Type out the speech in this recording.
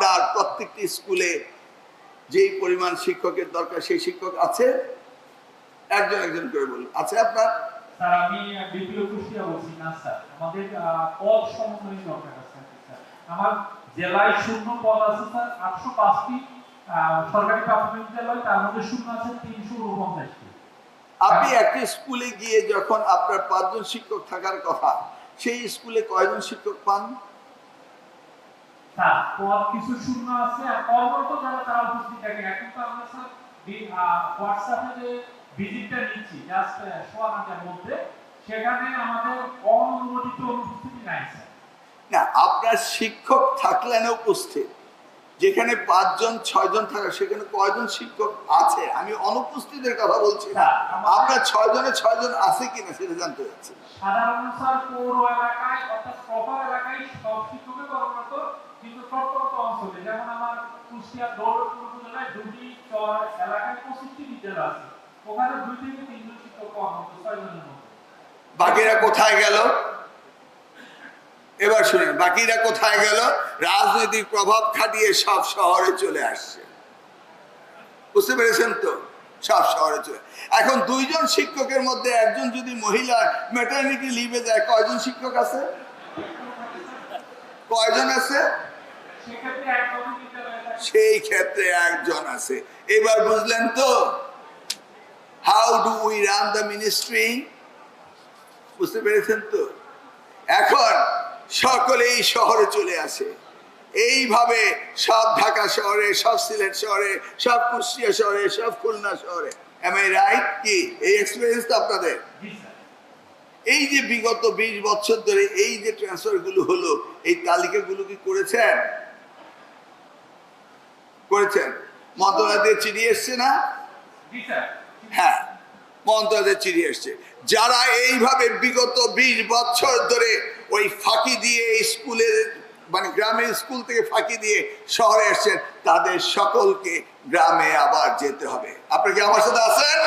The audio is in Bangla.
আপনার প্রত্যেকটি স্কুলে যেই পরিমাণ শিক্ষকের দরকার সেই শিক্ষক আছে? একজন একজন করে বলুন, আছে আপনার? স্যার আমি বিপ্লব কুষ্টিয়া বলছি। না স্যার, আমাদের পদ সমন্বয় দরকার আছে স্যার। আমার জেলায় শূন্য পদ আছে স্যার 805টি সরকারি প্রাথমিক বিদ্যালয়, তার মধ্যে শূন্য আছে 349টি। আপনি একটি স্কুলে গিয়ে যখন আপনার 5 জন শিক্ষক থাকার কথা, সেই স্কুলে কয়জন শিক্ষক পান? স্যার পদ কিছু শূন্য আছে, আর কর্মরত যারা তারা উপস্থিত থাকে। এখন তো আমরা স্যার হোয়াটসঅ্যাপে যে ভিজিটটা নিচ্ছি জাস্ট 1 ঘন্টার মধ্যে, সেখানে আমাদের অনুমোদিত অনুপস্থিতি নাই স্যার। না, আপনার শিক্ষক থাকলেন উপস্থিত, যেখানে 5 জন 6 জন থাকে সেখানে কয়জন শিক্ষক আছে? আমি অনুপস্থিতের কথা বলছি না, আপনার 6 জনে 6 জন আছে কিনা সেটা জানতে চাচ্ছি। সাধারণত স্যার পৌর এলাকায় অর্থাৎ প্রপার এলাকায় সব শিক্ষকের কর্মরত, কিন্তু প্রত্যন্ত অঞ্চলে যেমন আমার কুষ্টিয়া দৌলতপুর উপজেলায় 2টি চর এলাকায় 25টি বিদ্যালয় আছে, ওখানে 2 থেকে 3 জন শিক্ষক কর্মরত 6 জনের মধ্যে। বাকিরা কোথায় গেল? এবার শুনেন, বাকিরা কোথায় গেল? রাজনৈতিক প্রভাব খাটিয়ে সব শহরে চলে আসছে। বুঝতে পেরেছেন তো? সব শহরে চলে। এখন 2 জন শিক্ষকের মধ্যে একজন যদি মহিলা ম্যাটারনিটি লিভে যায়, কয়জন শিক্ষক আছে? কয়জন আছে? সেই ক্ষেত্রে একজন আছে। এবার বুঝলেন তো how do we run the ministry? বুঝতে পেরেছেন তো? এখন সকলেই শহরে চলে আসে, এইভাবে সব ঢাকা শহরে, সব সিলেট শহরে, সব কুষ্টিয়া শহরে, সব খুলনা শহরে। Am I right? কি এই এক্সপেরিয়েন্স তো আপনাদের? এই যে বিগত 20 বছর ধরে এই যে ট্রান্সফার গুলো হলো, এই তালিকাগুলো কি করেছেন? করেছেন? মন্ত্রণালয়ে চিঠি এসছে না? হ্যাঁ, মন্ত্রণালয়ে চিঠি এসছে। যারা এইভাবে বিগত 20 বছর ধরে ওই ফাঁকি দিয়ে স্কুলের মানে গ্রামের স্কুল থেকে ফাঁকি দিয়ে শহরে এসছেন, তাদের সকলকে গ্রামে আবার যেতে হবে। আপনি কি আমার সাথে আছেন?